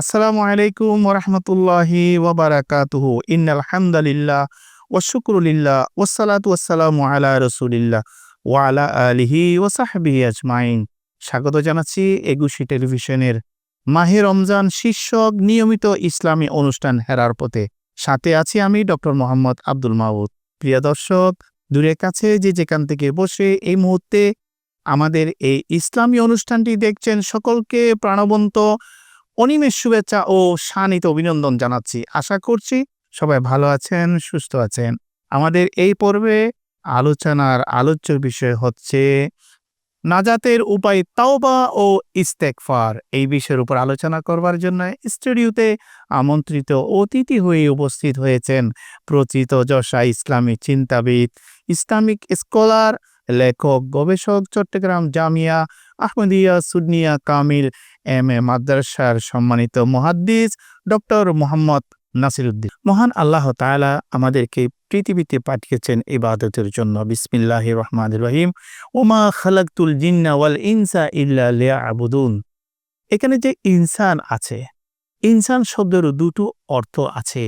আসসালামু আলাইকুম ওরহমতুল্লাহি ওয়াবারাকাতুহু ইন্নাল হামদালিল্লাহ ওয়াশুকরুলিল্লাহ ওয়াসসালাতু ওয়াসসালামু আলা রাসূলিল্লাহ ওয়া আলা আলিহি ওয়া সাহবিহি আজমাইন। স্বাগত জানাচ্ছি একুশে টেলিভিশনের মাহে রমজান শীর্ষক নিয়মিত ইসলামী অনুষ্ঠান হেরার পথে। সাথে আছি আমি ডক্টর মোহাম্মদ আব্দুল মাহমুদ। প্রিয় দর্শক, দূরের কাছে যে যেখান থেকে বসে এই মুহূর্তে আমাদের এই ইসলামী অনুষ্ঠানটি দেখছেন, সকলকে প্রাণবন্ত অনিমেষ শুভেচ্ছা ও শানিত অভিনন্দন জানাচ্ছি। আশা করছি সবাই ভালো আছেন, সুস্থ আছেন। আমাদের এই পর্বে আলোচনার আলোচ্য বিষয় হচ্ছে নাজাতের উপায় তাওবা ও ইস্তেগফার। এই বিষয়ের উপর আলোচনা করবার জন্য স্টুডিওতে আমন্ত্রিত অতিথি হয়ে উপস্থিত হয়েছেন প্রথিতযশা ইসলামী চিন্তাবিদ, ইসলামিক স্কলার, লেখক, গবেষক, চট্টগ্রাম জামিয়া আহমদিয়া সুন্নিয়া কামিল এম.এ মাদ্রাসার সম্মানিত মুহাদ্দিস ডক্টর মোহাম্মদ নাসিরউদ্দিন। মহান আল্লাহ তাআলা আমাদেরকে পৃথিবীতে পাঠিয়েছেন ইবাদতের জন্য। বিসমিল্লাহির রহমানির রহিম। ওমা খালাকতুল জিন্না ওয়াল ইনসা ইল্লা লিয়াবুদুন। এখানে যে ইনসান আছে, ইনসান শব্দের দুটো অর্থ আছে।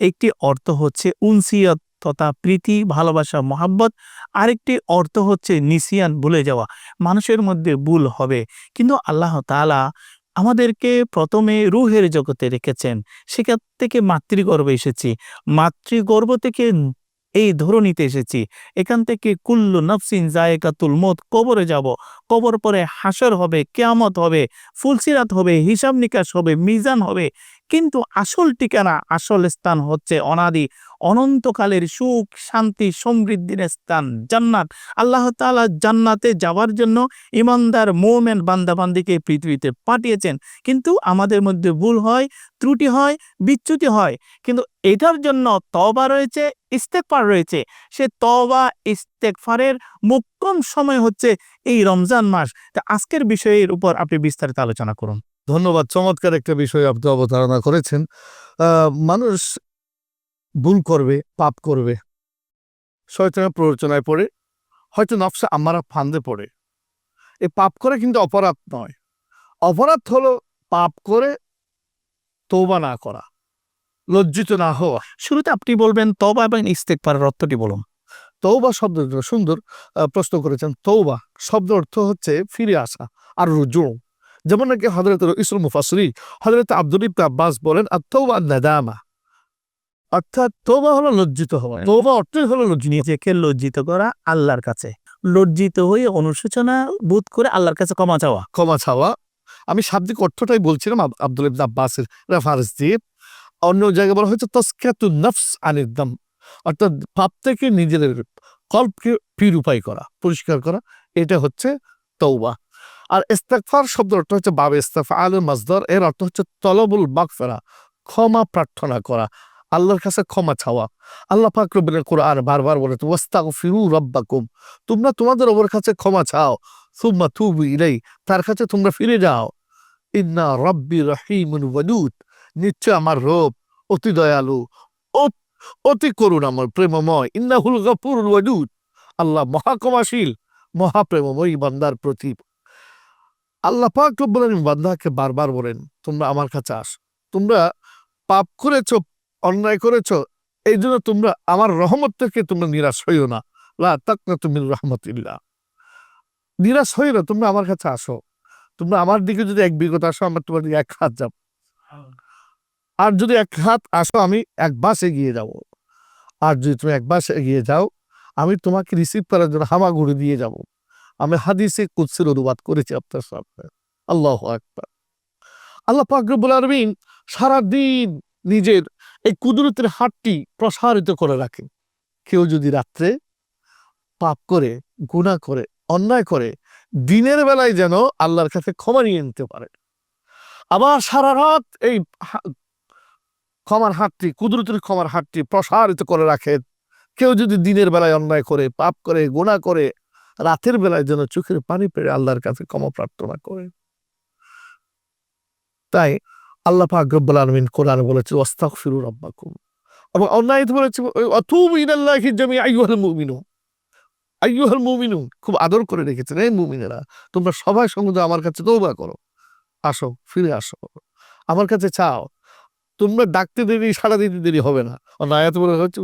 একটি অর্থ হচ্ছে উনসিয়ত তথা প্রীতি, ভালোবাসা, মহাব্বত। আরেকটি অর্থ হচ্ছে নিসিয়ান, ভুলে যাওয়া। মানুষের মধ্যে ভুল হবে, কিন্তু আল্লাহ তাআলা আমাদেরকে প্রথমে রুহের জগতে রেখেছেন। সেখান থেকে মাতৃগর্ভে এসেছি, মাতৃগর্ভ থেকে এই ধরনীতে এসেছি। এখান থেকে কুল্লু নাফসিন যায়েকাতুল মউত, কবরে যাব। কবর পরে হাসর হবে, কিয়ামত হবে, ফুলসিরাত হবে, হিসাব নিকাশ হবে, মিজান হবে। কিন্তু আসল ঠিকানা, আসল স্থান হচ্ছে অনাদি অনন্তকালের সুখ, শান্তি, সমৃদ্ধির স্থান জান্নাত। আল্লাহ তাআলা জান্নাতে যাওয়ার জন্য ঈমানদার মুমিন বান্দাবান্দিকে পৃথিবীতে পাঠিয়েছেন। কিন্তু আমাদের মধ্যে ভুল হয়, ত্রুটি হয়, বিচ্যুতি হয়। কিন্তু এটার জন্য তওবা রয়েছে, ইস্তেগফার রয়েছে। সে তওবা ইস্তেগফারের মোক্ষম সময় হচ্ছে এই রমজান মাস। তা আজকের বিষয়ের উপর আপনি বিস্তারিত আলোচনা করুন। ধন্যবাদ। চমৎকার একটা বিষয় আপনি অবতারণা করেছেন। মানুষ ভুল করবে, পাপ করবে, শয়তানের প্ররোচনায় পড়ে, হয়তো নফসে আম্মারা ফান্দে পড়ে। এই পাপ করে কিন্তু অপরাধ নয়। অপরাধ হলো পাপ করে তওবা না করা, লজ্জিত না হওয়া। শুরুতে আপনি বলবেন তওবা এবং ইস্তেগফারের অর্থটি বলুন। তওবা শব্দটা সুন্দর প্রশ্ন করেছেন। তওবা শব্দ অর্থ হচ্ছে ফিরে আসা আর রুজু। যেমন নাকি হযরত রাইসুল মুফাসসিরিন হযরত আব্দুল ইবনে আব্বাস বলেন, আত-তাওবা আন-নাদামা, অর্থাৎ তওবা হলো লজ্জিত হওয়া। তওবা অর্থই হলো নিজেকে লজ্জিত করা আল্লাহর কাছে, লজ্জিত হয়ে অনুশোচনা বোধ করে আল্লাহর কাছে ক্ষমা চাওয়া। ক্ষমা চাওয়া। আমি শাব্দিক অর্থটাই বলছিলাম আব্দুল ইবনে আব্বাসের রেফারেন্স দিয়ে। অন্য জায়গায় বলা হয়েছে তাসকিয়াতুন নফস আনিদ দাম, অর্থাৎ পাপ থেকে নিজের কল্পকে পিউরিফাই করা, পরিষ্কার করা। এটা হচ্ছে তওবা। আর ইস্তেগফার শব্দ অর্থ হচ্ছে বাবে ইস্তেফআল মাসদার, এর অর্থ হচ্ছে তলবুল মাগফিরা, ক্ষমা প্রার্থনা করা, আল্লাহর কাছে ক্ষমা চাওয়া। আল্লাহ পাক রব্বুল কোরআন বারবার বলেছেন, ওয়াস্তাগফিরু রাব্বাকুম, তোমরা তোমাদের রবের কাছে ক্ষমা চাও, সুম্মা তুবু ইলাই, তার কাছে তোমরা ফিরে যাও। ইন্না রাব্বি রহিমুন ওয়াদুদ, নিশ্চয় আমার রব অতি দয়ালু, অতি করুণাময়, প্রেমময়। ইন্নাহুল গফুরুল ওয়াদুদ, আল্লাহ মহাক্ষমাশীল, মহাপ্রেমময় বান্দার প্রতি। আল্লাহ পাক রব্বুল আলামিন বান্দাকে বারবার বলেন, তোমরা আমার কাছে আসো। তোমরা পাপ করেছো, অন্যায় করেছো, এই জন্য তোমরা আমার রহমত থেকে তোমরা নিরাশ হইও না। লা তাকনাতু মিন রাহমাতিল্লাহ, নিরাশ হইও না, তোমরা আমার কাছে আসো। তোমরা আমার দিকে যদি এক বিগত আসো, আমার তোমার দিকে এক হাত যাব। আর যদি এক হাত আসো, আমি এক বাস এগিয়ে যাব। আর যদি তুমি এক বাস এগিয়ে যাও, আমি তোমাকে রিসিভ করার জন্য হামাগুড়ি দিয়ে যাব। আমি হাদিসে কুদসির অনুবাদ করেছি আপনার সামনে। আল্লাহু আকবার। আল্লাহ পাক রব্বুল আলামিন সারাদিন নিজের এই কুদরতের হাতটি প্রসারিত করে রাখেন। কেউ যদি রাত্রে পাপ করে, গুনাহ করে, অন্যায় করে, দিনের বেলায় যেন আল্লাহর কাছে ক্ষমা নিয়ে নিতে পারে। আবার সারা রাত এই ক্ষমার হাতটি, কুদরতের ক্ষমার হাতটি প্রসারিত করে রাখেন। কেউ যদি দিনের বেলায় অন্যায় করে, পাপ করে, গুনাহ করে, রাতের বেলায় যেন চোখের পানি পেড়ে আল্লাহর কাছে ক্ষমা প্রার্থনা করে। তাই আল্লাহ পাক রব্বুল আলামিন কোরআনে বলেছে, ওয়াস্তাগফিরু রাব্বাকুম, এবং অন্যায়তে বলেছে ওয়াতুবু ইলাল্লাহি জামিআ আইয়ুহাল মুমিনুন। আইয়ুহাল মুমিনুন খুব আদর করে রেখেছেন, এই মুমিনেরা তোমরা সবাই সঙ্গে আমার কাছে তওবা করো, আসো, ফিরে আসো। আমার কাছে চাও, তোমরা ডাকতে দেরি, সাড়া দিতে দেরি হবে না। অন্য আয়াতে বলা হচ্ছে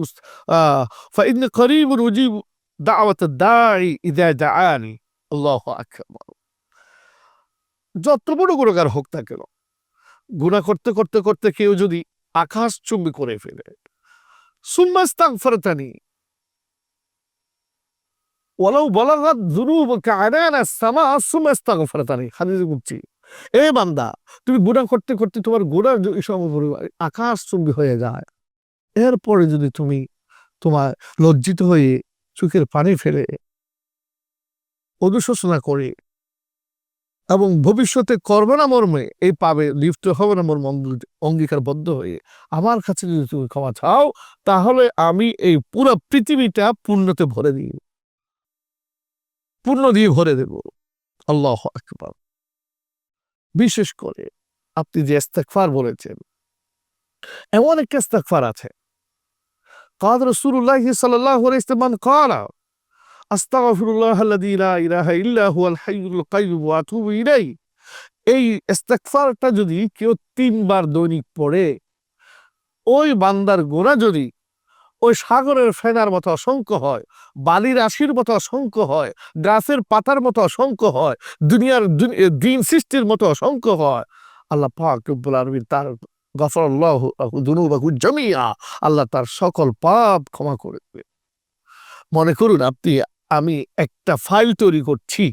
ফাইন করিবুন উজিবু দাওয়াত দাঈ ইযা দাআনি। আল্লাহু আকবার। যত বড় গুনাহগার হোক না কেন, গুনাহ করতে করতে করতে কেউ যদি আকাশ চুম্বি করে ফেলে, সুম্মা ইস্তাগফারতানি ওয়ালাউ বালাগাত যুনুবুকা আনানা সামা সুম্মা ইস্তাগফারতানি। হাদিসে কুদসি, এ বান্দা, তুমি গুনাহ করতে করতে তোমার গুনাহ আকাশ চুম্বি হয়ে যায়, এরপরে যদি তুমি তোমার লজ্জিত হয়ে চোখের পানি ফেলে অনুশোচনা করে এবং ভবিষ্যতে করবে না মর্মে এই পাবে, লিপ্ত হবে না মর্মে অঙ্গীকারবদ্ধ হয়ে আমার কাছে যদি তুমি ক্ষমা চাও, তাহলে আমি এই পুরো পৃথিবীটা পুণ্যতে ভরে দিই, পুণ্য দিয়ে ভরে দেব। আল্লাহু আকবার। বিশেষ করে আপনি যে ইস্তেগফার বলেছেন, এমন একটা ইস্তেগফার আছে, قال رسول الله صلى الله عليه وسلم قال أستغفر الله الذي لا إله إلا هو الحي القيوم وأتوب إليه। এই ইস্তেগফারটা যদি কেউ 3 বার দৈনিক পড়ে, ওই বান্দার গুনাহ যদি ওই সাগরের ফেনার মতো অসংখ্য হয়, বালির রাশির মতো অসংখ্য হয়, গাছের পাতার মতো অসংখ্য হয়, দুনিয়ার দিন সৃষ্টির মতো অসংখ্য হয়, আল্লাহ পাক রব্বুল আলামিন তার গফরাল্লাহু যুনুবাহু জামিআ, আল্লাহ তার সকল পাপ ক্ষমা করে দেবে। মনে করুন আমি একটা ফাইল তৈরি করছি,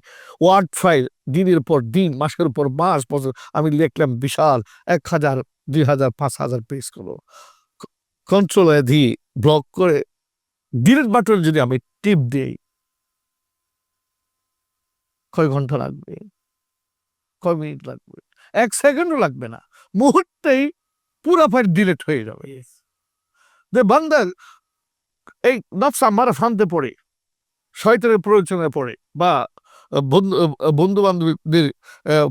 ওয়ার্ড ফাইল, দিনের পর দিন, মাসের পর মাস, বছর, আমি লিখলাম বিশাল 1000, 2000, 5000 পেজ গুলো, কন্ট্রোল দিয়ে ব্লক করে ডিলিট বাটন যদি আমি টিপ দেই, কয় ঘন্টা লাগবে, কয় মিনিট লাগবে, 1 সেকেন্ডও লাগবে না, মুহূর্তেই পুরো ফাইল ডিলিট হয়ে যাবে। যে বান্দা এই নফস আমার ফান্দে পড়ে, শয়তানের প্ররোচনায় পড়ে, বা বন্ধু বান্ধবীদের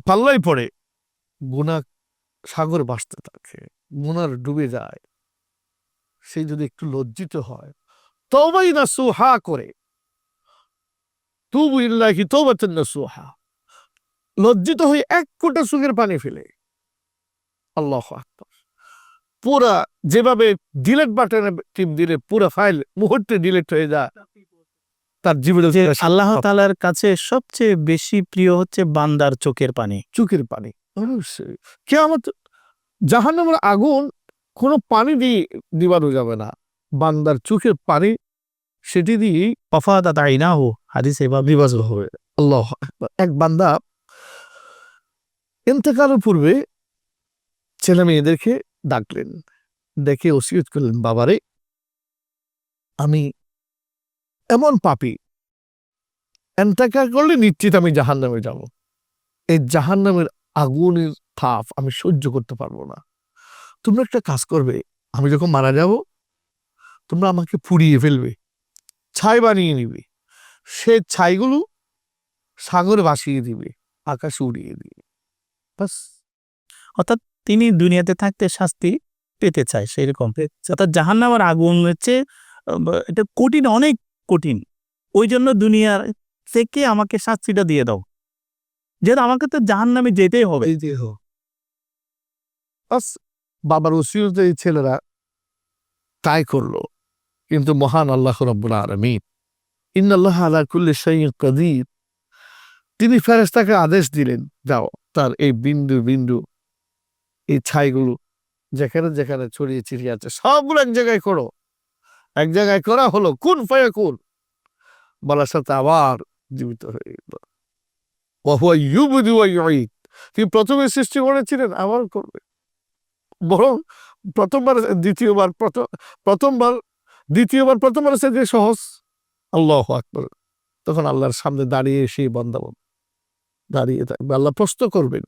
পাল্লাই পড়ে, গুনাহ সাগর ভাসতে থাকে, গুনার ডুবে যায়, সে যদি একটু লজ্জিত হয়, তওবাই নাসুহা করে, তুবু ইল্লাহি তাওবাতান নাসুহা, লজ্জিত হয়ে 1 ফোঁটা চোখের পানি ফেলে, আল্লাহু আকবার, পুরা যেভাবে ডিলিট বাটনে টিপ দিলে পুরো ফাইল মুহূর্তে ডিলিট হয়ে যায়, তার জীবনে আল্লাহ তাআলার কাছে সবচেয়ে বেশি প্রিয় হচ্ছে বান্দার চোখের পানি। চোখের পানি। অবশ্যই কিয়ামত জাহান্নামের আগুন কোনো পানি দিয়ে নিবানো যাবে না, বান্দার চোখের পানি সেটি দিয়ে ওয়াফাদাত আইনাহু, হাদিসে এভাবে নিবারণ হবে। আল্লাহু আকবার। এক বান্দা ইন্তেকালের পূর্বে ছেলে মেয়েদেরকে ডাকলেন, ডেকে ওসিয়ত করলেন, বাবারে, আমি এমন পাপী, ইন্তেকাল করলে নিশ্চিত আমি জাহান্নামে যাব, এই জাহান্নামের আগুনের তাপ আমি সহ্য করতে পারবো না, তোমরা একটা কাজ করবে, আমি যখন মারা যাব তোমরা আমাকে পুড়িয়ে ফেলবে, ছাই বানিয়ে নিবে, সে ছাইগুলো সাগরে ভাসিয়ে দিবে, আকাশে উড়িয়ে দিবে, বাস। অর্থাৎ তিনি দুনিয়াতে থাকতে শাস্তি পেতে চায় সেরকম। অর্থাৎ জাহান্নামের আগুন হচ্ছে এটা কঠিন, অনেক কঠিন, ওই জন্য দুনিয়ার থেকে আমাকে শাস্তিটা দিয়ে দাও, যেহেতু আমাকে তো জাহান্নামে যেতেই হবে। বাস, বাবার ওসিয়তে এই ছেলেরা তাই করলো। কিন্তু মহান আল্লাহ রাব্বুল আলামিন, ইন্নাল্লাহা আলা কুল্লি শাইইন কাদির, তিনি ফেরেশতাকে আদেশ দিলেন, যাও তার এই বিন্দু বিন্দু এই ছাইগুলো যেখানে যেখানে ছড়িয়ে ছিটিয়ে আছে সবগুলো এক জায়গায় করো। এক জায়গায় করা হলো, কুন ফায়াকুন, বলার সাথে আবার জীবিত হয়ে গেল। ওয়া হুয়া ইউবদি ওয়া ইউঈদ, তিনি প্রথমে সৃষ্টি করেছিলেন, আবার করবে, বরং প্রথমবার প্রথমবার সে যে সহজ। আল্লাহু আকবার। তখন আল্লাহর সামনে দাঁড়িয়ে সেই বান্দা দাঁড়িয়ে থাকবে, আল্লাহ প্রশ্ন করবেন,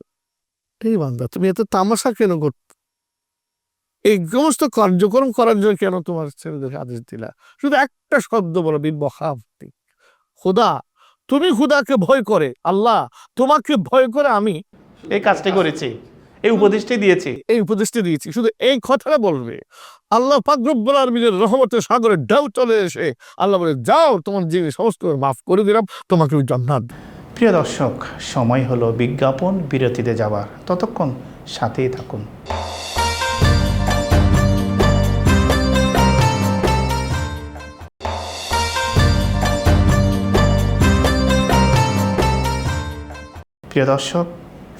এই বান্দা তুমি এত তামাশা কেন করতে, এই সমস্ত কার্যক্রম করার জন্য কেন তোমার ছেলেদেরকে আদেশ দিলা? শুধু একটা শব্দ বলো, বিল-মখাফতি, খোদা, তুমি খোদাকে ভয় করে, আল্লাহ তোমাকে ভয় করে আমি এই কাজটা করেছি, এই উপদেশটাই দিয়েছি, শুধু এই কথাটা বলবে, আল্লাহ পাক রব্বুল আলামিনের রহমতের সাগরে ঢেউ চলে এসে আল্লাহ বলে, যাও তোমার জীবনে সমস্ত মাফ করে দিলাম, তোমাকে জান্নাত। প্রিয় দর্শক, সময় হলো বিজ্ঞাপন বিরতিতে যাবার, ততক্ষণ সাথেই থাকুন। প্রিয় দর্শক,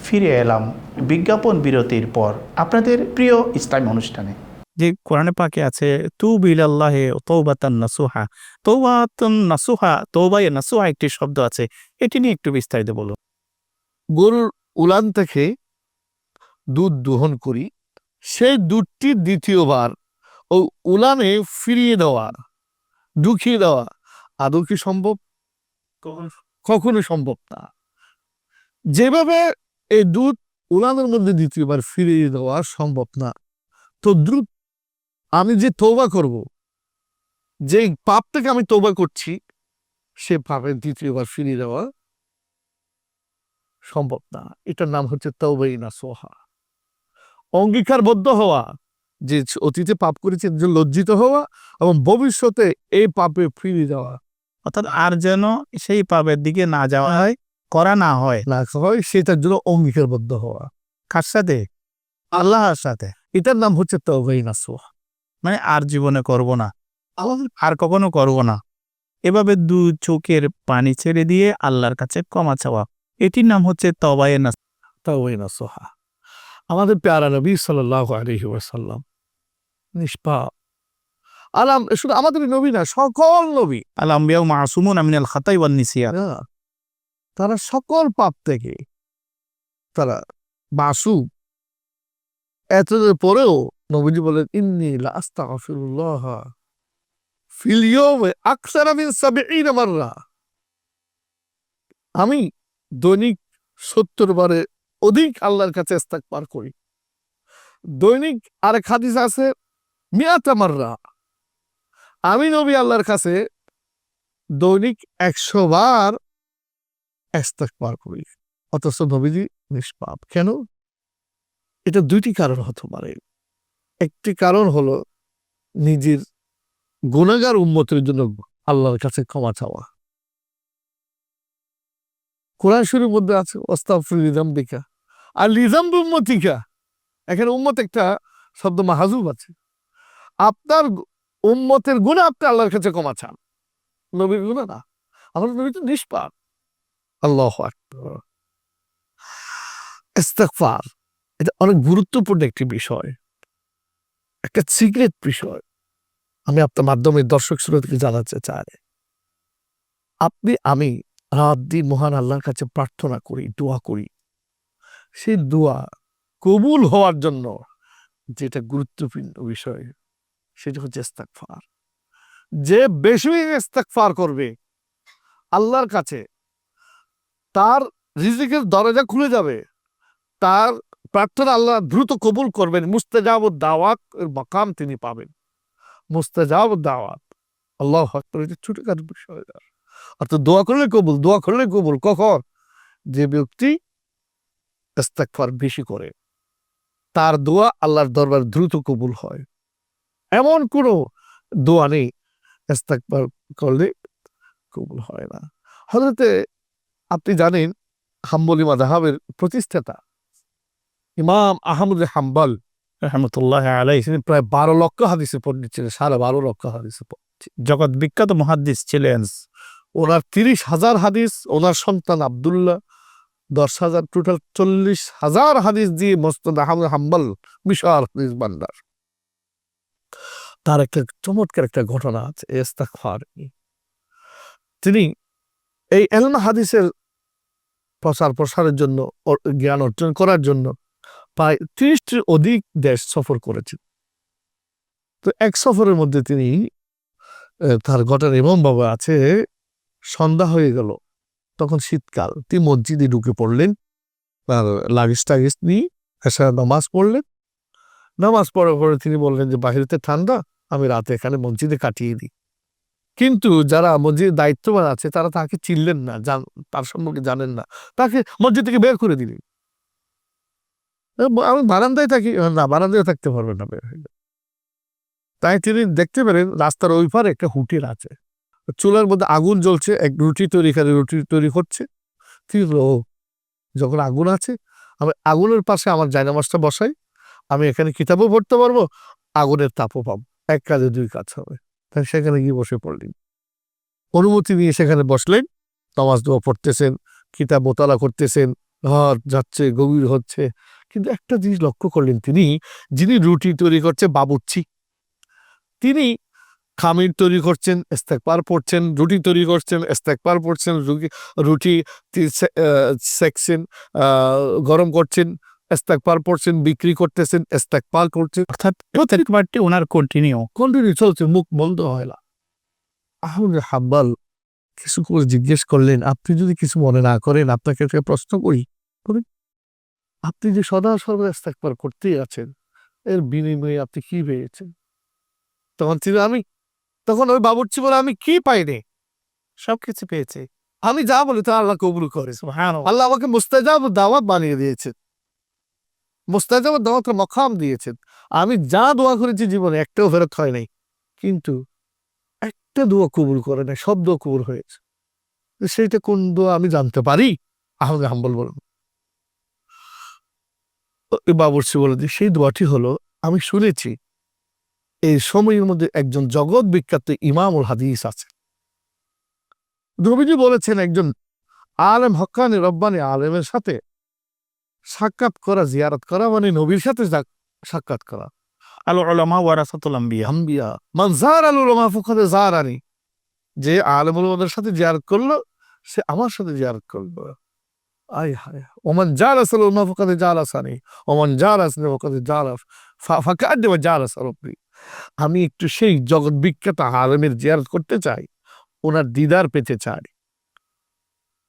ফিরে এলাম বিজ্ঞাপন বিরতির পর আপনাদের প্রিয় ইসলামী অনুষ্ঠানে। যে কোরআনে পাকে আছে তুবু ইলাল্লাহি তাওবাতান নাসুহা, তাওবাতান নাসুহা, তওবায়ে নাসুহা একটি শব্দ আছে, এটি নিয়ে একটু বিস্তারিত বলুন। গরুর উলান থেকে দুধ দোহন করি, সেই দুধটি দ্বিতীয়বার ও উলানে ফিরিয়ে দেওয়া, ঢুকিয়ে দেওয়া আদৌ কি সম্ভব? কখনো সম্ভব না। যেভাবে এই দুধ উলানের মধ্যে দ্বিতীয়বার ফিরিয়ে দেওয়া সম্ভব না, তো দ্রুত আমি যে তওবা করব, যে পাপ থেকে আমি তওবা করছি, সে পাপের দ্বিতীয়বার ফিরিয়ে দেওয়া সম্ভব না। এটার নাম হচ্ছে তাওবায়ে নাসুহা। অঙ্গীকারবদ্ধ হওয়া যে অতীতে পাপ করেছে যে লজ্জিত হওয়া এবং ভবিষ্যতে এই পাপে ফিরিয়ে দেওয়া, অর্থাৎ আর যেন সেই পাপের দিকে না যাওয়া হয়, করা না হয়। না হয় সেটার জন্য অঙ্গীকারবদ্ধ হওয়া। কার সাথে? আল্লাহর সাথে। এটার নাম হচ্ছে তাওবায়ে নাসুহা। মানে আর জীবনে করব না, আমাদের আর কখনো করব না, এভাবে দু চোখের পানি ছেড়ে দিয়ে আল্লাহর কাছে ক্ষমা চাওয়া, এটির নাম হচ্ছে তওবায়ে নাসুহা। তাওবায়ে নাসুহা। আমাদের প্যারা নবী সাল্লাল্লাহু আলাইহি ওয়াসাল্লাম নিষ্পাপ। শুধু আমাদের নবী না, সকল নবী, আল আম্বিয়া মাসুমুন মিনাল খাতাই ওয়ান নিসিয়ান। তারা সকল পাপ থেকে তারা মাসুম। এতদের পরেও নবীজি বলেন ইন্নী লা আস্তাগফিরুল্লাহ ফিল ইয়াউমি আকসারা মিন ৭০ মাররা। আমি দৈনিক ৭০ বারে অধিক আল্লাহর কাছে ইস্তেগফার করি। দৈনিক আরেক হাদিস আছে মিআতা মাররা, আমি নবী আল্লাহর কাছে দৈনিক ১০০ বার ইস্তেগফার করি, অথচ নবীজি নিষ্পাপ। কেন? এটা দুইটি কারণ হতে পারে। একটি কারণ হলো নিজের গুনাহগার উম্মতের জন্য আল্লাহর কাছে ক্ষমা চাওয়া। কোরআন শরীফের মধ্যে আছে ওয়াস্তাগফির লিযামবিকা আর লিযামবি উম্মতিকা। এখানে উম্মত একটা শব্দ মাহজুব আছে। আপনার উম্মতের গুনাহ আপনি আল্লাহর কাছে ক্ষমা চান, নবীর গুনাহ না। আমার নবী তো নিষ্পাপ। আল্লাহু আকবার। ইস্তেগফার এটা অনেক গুরুত্বপূর্ণ একটি বিষয়, একটা সিক্রেট বিষয়। আমি আপনার মাধ্যমে দর্শক শ্রোতাদেরকে জানাতে চাই, আমি রাত দিন মহান আল্লাহর কাছে প্রার্থনা করি, দোয়া করি। সেই দোয়া কবুল হওয়ার জন্য যেটা গুরুত্বপূর্ণ বিষয় সেটা হচ্ছে ইস্তেগফার। যে বেশি ইস্তেগফার করবে আল্লাহর কাছে, তার রিজিকের দরজা খুলে যাবে, তার প্রার্থনা আল্লাহ দ্রুত কবুল করবেন। মুস্তাজাবুদ দাওয়াত এর মাকাম তিনি পাবেন। মুস্তাজাবুদ দাওয়াত, আল্লাহু আকবার। এটা ছোটখাটো বিষয় না। অর্থাৎ দোয়া করলে কবুল, দোয়া করলে কবুল কখন? যে ব্যক্তি ইস্তেগফার বেশি করে, তার দোয়া আল্লাহর দরবার দ্রুত কবুল হয়। এমন কোনো দোয়া নেই ইস্তেগফার করলে কবুল হয় না। হযরতে আপনি জানেন হাম্বলি মাযহাবের প্রতিষ্ঠাতা ইমাম আহমদ হাম্বল রাহমাতুল্লাহি আলাইহি, তিনি প্রায় ১২ লক্ষ হাদিসের পণ্ডিত ছিলেন, ১২.৫ লক্ষ হাদিসের পণ্ডিত। জগৎ বিখ্যাত মুহাদ্দিস ছিলেন। ওনার ৩০,০০০ হাদিস, ওনার সন্তান আব্দুল্লাহ ১০,০০০, টোটাল ৪০,০০০ হাদিস দিয়ে মুসনাদ আহমদ হাম্বল বিশাল হাদিস ভান্ডার। তার একটা চমৎকার একটা ঘটনা আছে ইস্তেগফার নিয়ে। তিনি এই ইলম হাদিসের প্রচার প্রসারের জন্য, জ্ঞান অর্জন করার জন্য প্রায় ৩০টির অধিক দেশ সফর করেছেন। তো এক সফরের মধ্যে তিনি তার ঘটনা এমন ভাবে আছে, সন্ধ্যা হয়ে গেল, তখন শীতকাল, তিনি মসজিদে ঢুকে পড়লেন, আর লাগেজ টাগেজ নিয়ে এসে নামাজ পড়লেন। নামাজ পড়ার পরে তিনি বললেন যে বাহিরেতে ঠান্ডা, আমি রাতে এখানে মসজিদে কাটিয়ে দিই। কিন্তু যারা মসজিদের দায়িত্ববান আছে তারা তাকে চিনলেন না, তার সম্পর্কে জানেন না, তাকে মসজিদ থেকে বের করে দিলেন। আমি বারান্দায় থাকি, না বারান্দায় থাকতে পারবেন না, বের হয়ে। তাই তিনি দেখতে পেলেন রাস্তার ওই পারে একটা হোটেল আছে, চুলার মধ্যে আগুন জ্বলছে, এক রুটি তৈরি করছে। তিনি যখন আগুন আছে, আমি আগুনের পাশে আমার জায়নামাজটা বসাই, আমি এখানে কিতাবও পড়তে পারবো, আগুনের তাপও পাবো, এক কাজে দুই কাজ হবে। তাই সেখানে গিয়ে বসে পড়লেন। অনুমতি নিয়ে সেখানে বসলেন, নামাজ দোয়া পড়তেছেন, কিতাব মোতালা করতেছেন, রাত যাচ্ছে, গভীর হচ্ছে, কিন্তু একটা জিনিস লক্ষ্য করলেন তিনি, যিনি রুটি তৈরি করছে বাবুর্চি, তিনি খামির তৈরি করছেন, ইস্তেগফার পড়ছেন, রুটি তৈরি করছেন, ইস্তেগফার পড়ছেন, রুটি সেকছেন, গরম করছেন, ইস্তেগফার পড়ছেন, বিক্রি করতেছেন, ইস্তেগফার করছেন, অর্থাৎ ইস্তেগফারটি ওনার কন্টিনিউ। কন্টিনিউ চলছে, মুখ বন্ধ হয় না। আহমদ হাম্বল কিছু করে জিজ্ঞেস করলেন, আপনি যদি কিছু মনে না করেন আপনাকে একটা প্রশ্ন করি, বলুন, আপনি যে সদা সর্বদা ইস্তেগফার করতেই আছেন, এর বিনিময়ে আপনি কি পেয়েছেন? তখন ওই বাবুর্চি বলে, আমি কি পাইনি? সবকিছু পেয়েছে। আমি যা বলি তা আল্লাহ কবুল করে। সুবহানাল্লাহ। আল্লাহ আমাকে মুস্তাজাব দাওয়াত বানিয়ে দিয়েছেন, মুস্তাজাব দাওয়াতের মাকাম দিয়েছেন। আমি যা দোয়া করেছি জীবনে একটাও ফেরত হয় নাই, কিন্তু একটা দোয়া কবুল করে নাই, সব দোয়া কবুল হয়েছে। সেইটা কোন দোয়া আমি জানতে পারি? আহমদ হাম্বল বলেন। ওই বাবুর্চি বলে যে সেই দোয়াটি হলো, আমি শুনেছি এই সময়ের মধ্যে একজন জগৎ বিখ্যাত ইমামুল হাদিস আছে। নবীজি বলেছেন একজন আলেম, হক্কানি রব্বানি আলেমের সাথে সাক্ষাৎ করা, জিয়ারত করা মানে নবীর সাথে সাক্ষাৎ করা। আল উলামা ওয়ারাসাতুল আম্বিয়া। আম্বিয়া মান যারাল উলামা ফাকাদ যারানি, যে আলেমুল ওলামাদের সাথে জিয়ারত করলো সে আমার সাথে জিয়ারত করলো। আয় হায়, ওমান জালাসাল উলামা ফাকাদ জালাসানি, ওমান জালাসানি ফাকাদ জালাস ফাকাদ জালাসা রব্বি। আমি একটু সেই জগৎ বিখ্যাত আলেমের জিয়ারত করতে চাই, ওনার দিদার পেতে চাই।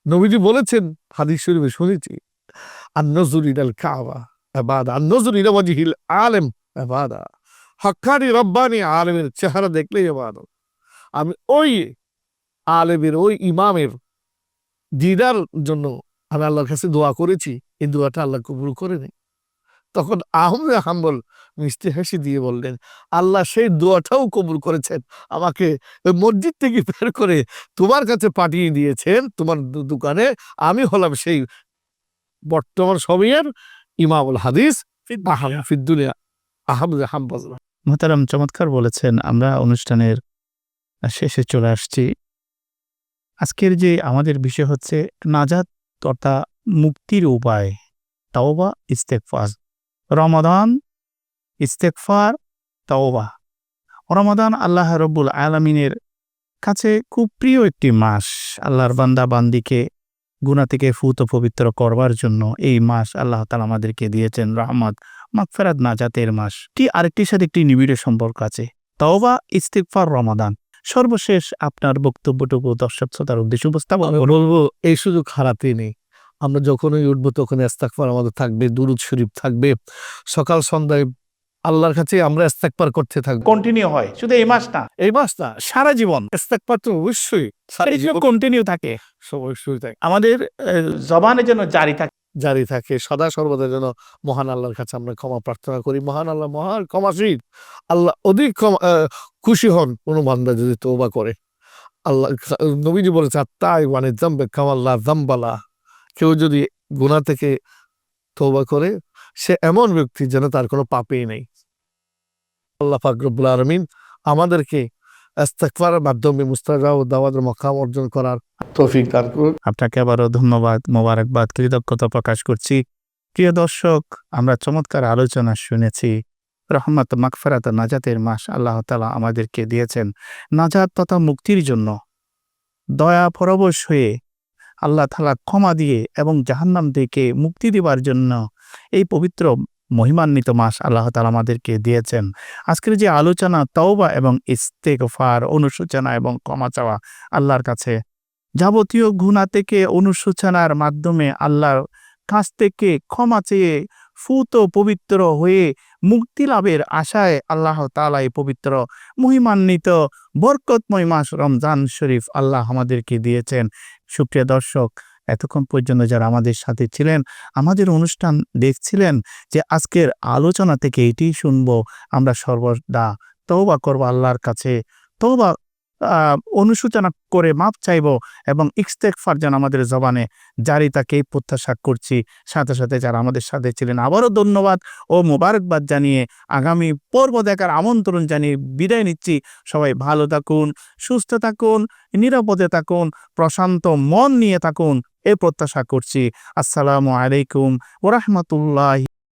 নবীজি বলেছেন, হাদিস শরীফে শুনেছি, আন-নজরু ইলাল কাবা ইবাদা, আন-নজরু ইলা ওয়াজহিল আলেম ইবাদা। হক্কানি রব্বানি আলেমের চেহারা দেখলেই ইবাদত। আমি ওই আলেমের, ওই ইমামের দিদার জন্য আমি আল্লাহর কাছে দোয়া করেছি, এই দোয়াটা আল্লাহ কবুল করেনি। তখন আহমদ হাম্বল মিষ্টি হাসি দিয়ে বললেন, আল্লাহ সেই দোয়াটাও কবুল করেছেন, আমাকে ওই মসজিদ থেকে বের করে তোমার কাছে পাঠিয়ে দিয়েছেন, তোমার দোকানে। আমি হলাম সেই বর্তমান সময়ের ইমামুল হাদিস ফিদ্দুনিয়া আহমদ হাম্বল। মুহতারাম, চমৎকার বলেছেন। আমরা অনুষ্ঠানের শেষে চলে আসছি। আজকের যে আমাদের বিষয় হচ্ছে নাজাত তথা মুক্তির উপায়, তাওবা, ইস্তেগফার। রমাদান, ইস্তেগফার, তাওবা। রমাদান আল্লাহ রব্বুল আলামিনের কাছে খুব প্রিয় একটি মাস। আল্লাহর বান্দা বান্দিকে গুনাহ থেকে ফুত পবিত্র করবার জন্য এই মাস আল্লাহ তাআলা আমাদেরকে দিয়েছেন রহমত, মাগফিরাত, নাজাতের মাস। আরেকটির সাথে একটি নিবিড় সম্পর্ক আছে, তাওবা, ইস্তেগফার, রমাদান। সর্বশেষ আপনার বক্তব্যটুকু দর্শক শ্রোতার উদ্দেশ্যে উপস্থাপন আমি বলবো, এই সুযোগ হারাতে নেই। আমরা যখনই উঠবো তখন ইস্তেগফার আমাদের থাকবে, দুরূদ শরীফ থাকবে, সকাল সন্ধ্যায় আল্লাহর কাছে আমরা ইস্তেগফার করতে থাকবো। কন্টিনিউ হয়, শুধু এই মাস না, এই মাস না, সারা জীবন ইস্তেগফার তো অবশ্যই কন্টিনিউ থাকে, অবশ্যই থাকে, আমাদের জবানে যেন জারি থাকে। জারি থাকে, সদা সর্বদা যেন মহান আল্লাহর কাছে আমরা ক্ষমা প্রার্থনা করি। মহান আল্লাহ মহান ক্ষমাশীল। আল্লাহ অধিক খুশি হন কোনো বান্দা যদি তওবা করে। আল্লাহ নবীজি বলেছে, আত্তাই মানে জাম্বে কামাল্লা জাম্বালা, কেউ যদি গুনাহ থেকে তওবা করে সে এমন ব্যক্তি যেন তার কোনো পাপই নেই। আল্লাহ পাক রব্বুল আলামিন আমাদেরকে ইস্তেগফারের মাধ্যমে মুস্তাজাব দাওয়াতের মাকাম অর্জন করার তৌফিক দান করুন। আপনাকে আবারও ধন্যবাদ, মোবারকবাদ, কৃতজ্ঞতা প্রকাশ করছি। প্রিয় দর্শক, আমরা চমৎকার আলোচনা শুনেছি। রহমত, মাগফিরাত, নাজাতের মাস আল্লাহ তাআলা আমাদেরকে দিয়েছেন নাজাত তথা মুক্তির জন্য। দয়া পরবশ হয়ে আল্লাহ তাআলা ক্ষমা দিয়ে এবং জাহান্নাম থেকে মুক্তি দেবার জন্য এই পবিত্র মহিমান্বিত মাস আল্লাহ তাআলা আমাদেরকে দিয়েছেন। আজকের যে আলোচনা, তাওবা এবং ইস্তেগফার, অনুশোচনা এবং ক্ষমা চাওয়া আল্লাহর কাছে, যাবতীয় গুনাহ থেকে অনুশোচনার মাধ্যমে আল্লাহর কাছ থেকে ক্ষমা চেয়ে ফুত পবিত্র হয়ে মুক্তি লাভের আশায় আল্লাহ তাআলা এই পবিত্র মহিমান্বিত বরকতময় মাস রমজান শরীফ আল্লাহ আমাদেরকে দিয়েছেন। সুপ্রিয় দর্শক, এতক্ষণ পর্যন্ত যারা আমাদের সাথে ছিলেন, আমাদের অনুষ্ঠান দেখছিলেন, যে আজকের আলোচনা থেকে এটি শুনবো, আমরা সর্বদা তওবা করব আল্লাহর কাছে। তওবা অনুশোচনা করে মাপ চাইব এবং ইস্তেগফার যেন আমাদের জবানে জারি থাকে এই প্রত্যাশা করছি। সাথে সাথে যারা আমাদের সাথে ছিলেন আবারও ধন্যবাদ ও মোবারকবাদ জানিয়ে আগামী পর্ব দেখার আমন্ত্রণ জানিয়ে বিদায় নিচ্ছি। সবাই ভালো থাকুন, সুস্থ থাকুন, নিরাপদে থাকুন, প্রশান্ত মন নিয়ে থাকুন এই প্রত্যাশা করছি। আসসালামু আলাইকুম ওয়া রাহমাতুল্লাহি